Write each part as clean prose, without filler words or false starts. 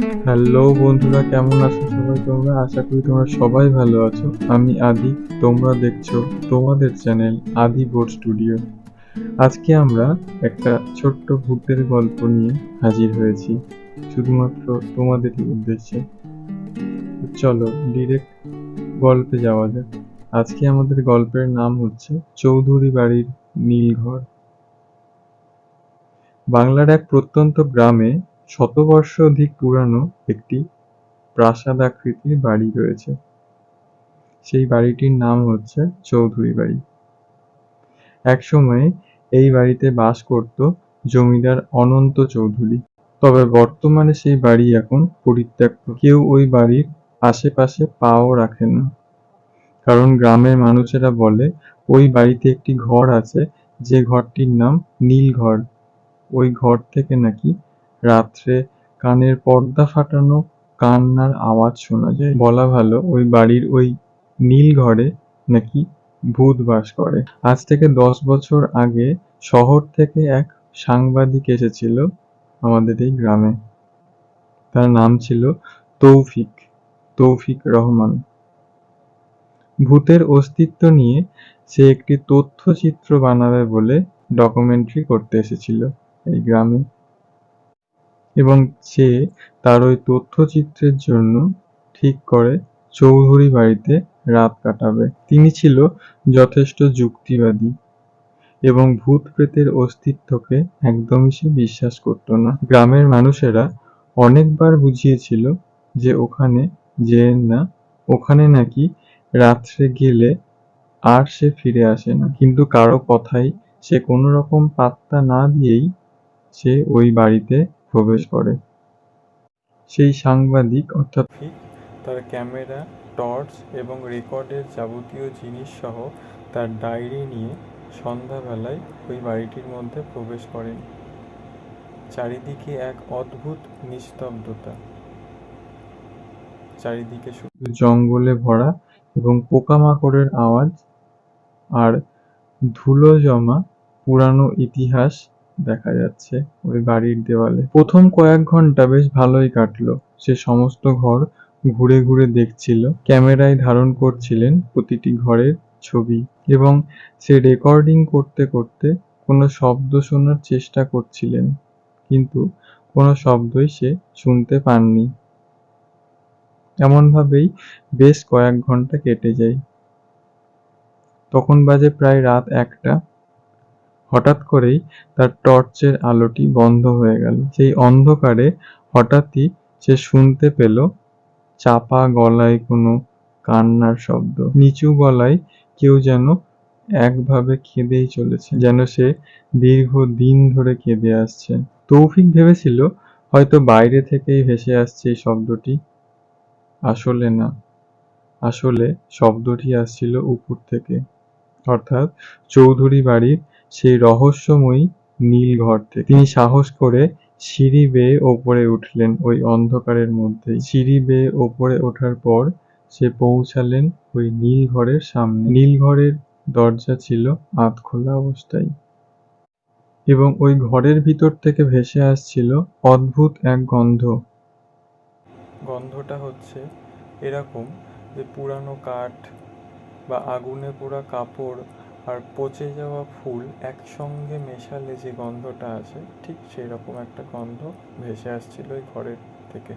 Hello বন্ধুরা, কেমন আছো সবাই? তোমরা আশা করি তোমরা সবাই ভালো আছো। আমি আদি, তোমরা দেখছো তোমাদের চ্যানেল আদি বোর্ড স্টুডিও। আজকে আমরা একটা ছোট্ট ভূতের গল্প নিয়ে হাজির হয়েছি, শুধুমাত্র তোমাদেরই উদ্দেশ্যে। তো চলো ডিরেক্ট গল্পে যাওয়া যাক। আজকে আমাদের গল্পের নাম হচ্ছে চৌধুরী বাড়ির নীলঘর। বাংলার এক প্রত্যন্ত গ্রামে শতবর্ষ অধিক পুরানো একটি প্রাসাদাকৃতির বাড়ি রয়েছে। সেই বাড়িটির নাম হচ্ছে চৌধুরী বাড়ি। একসময়ে এই বাড়িতে বাস করত জমিদার অনন্ত চৌধুরী। তবে বর্তমানে সেই বাড়ি এখন পরিত্যক্ত। কেউ ওই বাড়ির আশেপাশে পাও রাখে না। কারণ গ্রামের মানুষেরা বলে ওই বাড়িতে একটি ঘর আছে, যে ঘরটির নাম নীলঘর। ওই ঘর থেকে নাকি রাত্রে কানের পর্দা ফাটানো কান্নার আওয়াজ শোনা যায়। বলা ভালো ওই বাড়ির ওই নীল ঘরে নাকি ভূত বাস করে। আজ থেকে 10 বছর আগে শহর থেকে এক সাংবাদিক এসেছিল আমাদের এই গ্রামে। তার নাম ছিল তৌফিক তৌফিক রহমান। ভূতের অস্তিত্ব নিয়ে সে একটি তথ্যচিত্র বানাবে বলে ডকুমেন্টারি করতে এসেছিল এই গ্রামে। এবং সে তার ওই তথ্যচিত্রের জন্য ঠিক করে চৌধুরী বাড়িতে রাত কাটাবে। তিনি ছিল যথেষ্ট যুক্তিবাদী এবং ভূত-প্রেতের অস্তিত্বকে একদমই সে বিশ্বাস করত না। গ্রামের মানুষেরা অনেকবার বুঝিয়েছিল যে ওখানে যেয়েন না, ওখানে নাকি রাত্রে গেলে আর সে ফিরে আসে না। কিন্তু কারো কথাই সে কোনো রকম পাত্তা না দিয়েই সে ওই বাড়িতে প্রবেশ করে। সেই সাংবাদিক অর্থাৎ তার ক্যামেরা, টর্চ এবং রেকর্ডের যাবতীয় জিনিস সহ তার ডায়েরি নিয়ে সন্ধ্যাবেলায় ওই বাড়িটির মধ্যে প্রবেশ করেন। চারিদিকে এক অদ্ভুত নিস্তব্ধতা। চারিদিকে শুধু জঙ্গলে ভরা এবং পোকামাকড়ের আওয়াজ আর ধুলো জমা পুরানো ইতিহাস দেখা যাচ্ছে ওই বাড়ির দেওয়ালে। প্রথম কয়েক ঘন্টা বেশ ভালোই কাটলো। সে সমস্ত ঘর ঘুরে ঘুরে দেখছিল, ক্যামেরায় ধারণ করছিলেন প্রতিটি ঘরের ছবি এবং সে রেকর্ডিং করতে করতে কোনো শব্দ শোনার চেষ্টা করছিলেন, কিন্তু কোনো শব্দই সে শুনতে পাননি। এমনভাবেই বেশ কয়েক ঘন্টা কেটে যায়। তখন বাজে প্রায় রাত 1টা। হঠাৎ করেই তার টর্চের আলোটি বন্ধ হয়ে গেল। সেই অন্ধকারে হঠাৎই সে শুনতে পেল চাপা গলায় কোনো কান্নার শব্দ। নিচু গলায় কেউ যেন একভাবে কেঁদেই চলেছে, যেন সে দীর্ঘদিন ধরে কেঁদে আসছে। তৌফিক ভেবেছিল হয়তো বাইরে থেকেই ভেসে আসছে এই শব্দটি। আসলে না, আসলে শব্দটি আসছিল উপর থেকে, অর্থাৎ চৌধুরী বাড়ির সেই রহস্যময়ী নীল ঘর থেকে। তিনি সাহস করে সিঁড়ি বেয়ে ওপরে উঠলেন ওই অন্ধকারের মধ্যেই। সিঁড়ি বেয়ে ওপরে ওঠার পর সে পৌঁছালেন ওই নীল ঘরের সামনে। নীল ঘরের দরজা ছিল আধখোলা অবস্থায় এবং ওই ঘরের ভিতর থেকে ভেসে আসছিল অদ্ভুত এক গন্ধ। গন্ধটা হচ্ছে এরকম যে পুরানো কাঠ বা আগুনে পোড়া কাপড় আর পচে যাওয়া ফুল একসঙ্গে মেশালে যে গন্ধটা আসে, ঠিক সেই রকম একটা গন্ধ ভেসে আসছিল ওই ঘরের থেকে।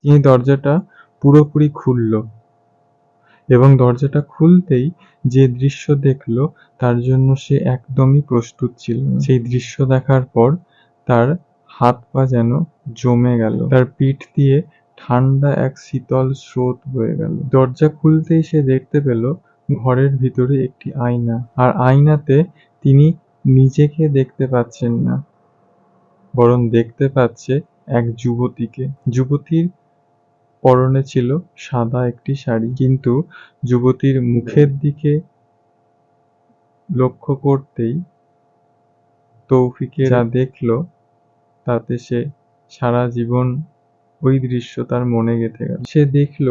তিনি দরজাটা পুরোপুরি খুলল এবং দরজাটা খুলতেই যে দৃশ্য দেখল তার জন্য সে একদমই প্রস্তুত ছিল না। সেই দৃশ্য দেখার পর তার হাত পা যেন জমে গেল। তার পিঠ দিয়ে ঠান্ডা এক শীতল স্রোত বয়ে গেল। দরজা খুলতেই সে দেখতে পেল ঘরের ভিতরে একটি আয়না, আর আয়নাতে তিনি নিজেকে দেখতে পাচ্ছেন না, বরং দেখতে পাচ্ছে এক যুবতীকে। যুবতীর পরনে ছিল সাদা একটি শাড়ি, কিন্তু যুবতীর মুখের দিকে লক্ষ্য করতেই তৌফিকের যা দেখল তাতে সে সারা জীবন ওই দৃশ্য তার মনে গেঁথে গেল। সে দেখল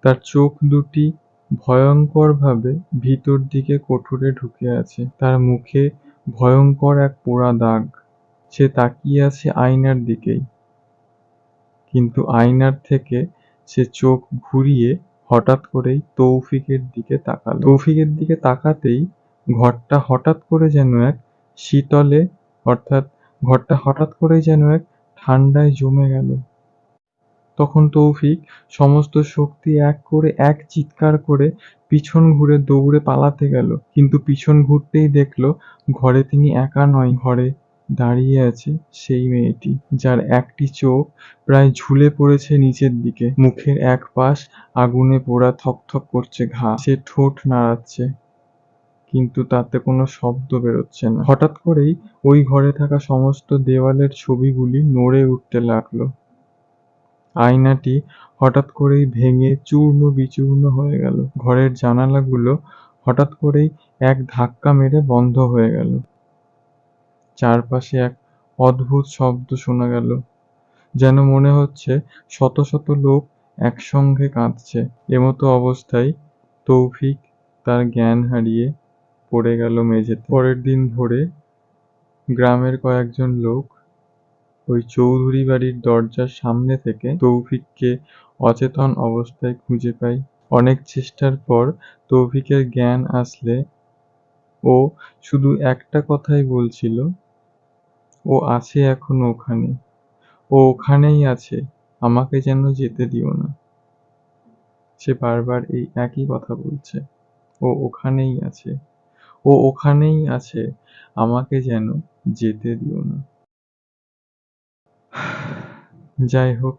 তার চোখ দুটি ভয়ঙ্করভাবে ভিতর দিকে কোটরে ঢুকে আছে। তার মুখে ভয়ঙ্কর এক পোড়া দাগ। সে তাকিয়ে আছে আয়নার দিকেই। কিন্তু আয়নার থেকে সে চোখ ঘুরিয়ে হঠাৎ করেই তৌফিকের দিকে তাকালো। তৌফিকের দিকে তাকাতেই ঘরটা হঠাৎ করে যেন এক শীতলে অর্থাৎ ঘরটা হঠাৎ করেই যেন এক ঠান্ডায় জমে গেল। তখন তৌফিক সমস্ত শক্তি এক করে এক চিৎকার করে পিছন ঘুরে দৌড়ে পালাতে গেল। কিন্তু পিছন ঘুরতেই দেখল ঘরে তিনি একা নয়, ঘরে দাঁড়িয়ে আছে সেই মেয়েটি, যার একটি চোখ প্রায় ঝুলে পড়েছে নিচের দিকে। মুখের এক পাশ আগুনে পোড়া থকথক করছে ঘা। সে ঠোঁট নাড়াচ্ছে, কিন্তু তাতে কোনো শব্দ বেরোচ্ছে না। হঠাৎ করেই ওই ঘরে থাকা সমস্ত দেওয়ালের ছবিগুলি নড়ে উঠতে লাগলো। আয়নাটি হঠাৎ করেই ভেঙে চূর্ণ-বিচূর্ণ হয়ে গেল। ঘরের জানালাগুলো হঠাৎ করেই এক ধাক্কা মেরে বন্ধ হয়ে গেল। চারপাশে এক অদ্ভুত শব্দ শোনা গেল, যেন মনে হচ্ছে শত শত লোক একসঙ্গে কাঁদছে। এমতো অবস্থায় তৌফিক তার জ্ঞান হারিয়ে পড়ে গেল মেঝেতে। পরের দিন ভোরে গ্রামের কয়েকজন লোক ওই চৌধুরী বাড়ির দরজার সামনে থেকে তৌফিককে অচেতন অবস্থায় খুঁজে পায়। অনেক চেষ্টার পর তৌফিকের জ্ঞান আসলে ও শুধু একটা কথাই বলছিল, ও আছে এখনো ওখানে, ও ওখানেই আছে, আমাকে যেন যেতে দিও না। সে বারবার এই একই কথা বলছে, ও ওখানেই আছে, ও ওখানেই আছে, আমাকে যেন যেতে দিও না। যাই হোক,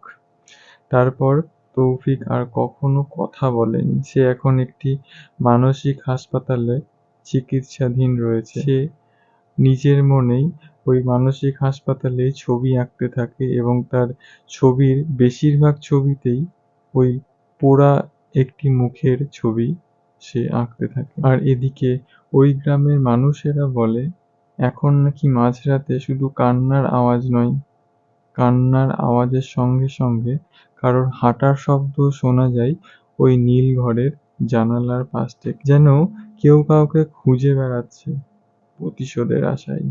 তারপর তৌফিক আর কখনো কথা বলেনি। সে এখন একটি মানসিক হাসপাতালে চিকিৎসাধীন রয়েছে। সে নিজের মনেই ওই মানসিক হাসপাতালে ছবি আঁকতে থাকে এবং তার ছবির বেশিরভাগ ছবিতেই ওই পোড়া একটি মুখের ছবি সে আঁকতে থাকে। আর এদিকে ওই গ্রামের মানুষেরা বলে, এখন নাকি মাঝরাতে শুধু কান্নার আওয়াজ নয়, কান্নার আওয়াজের সঙ্গে সঙ্গে কারোর হাঁটার শব্দও শোনা যায় ওই নীল ঘরের জানালার পাশ থেকে। যেন কেউ কাউকে খুঁজে বেড়াচ্ছে প্রতিশোধের আশায়।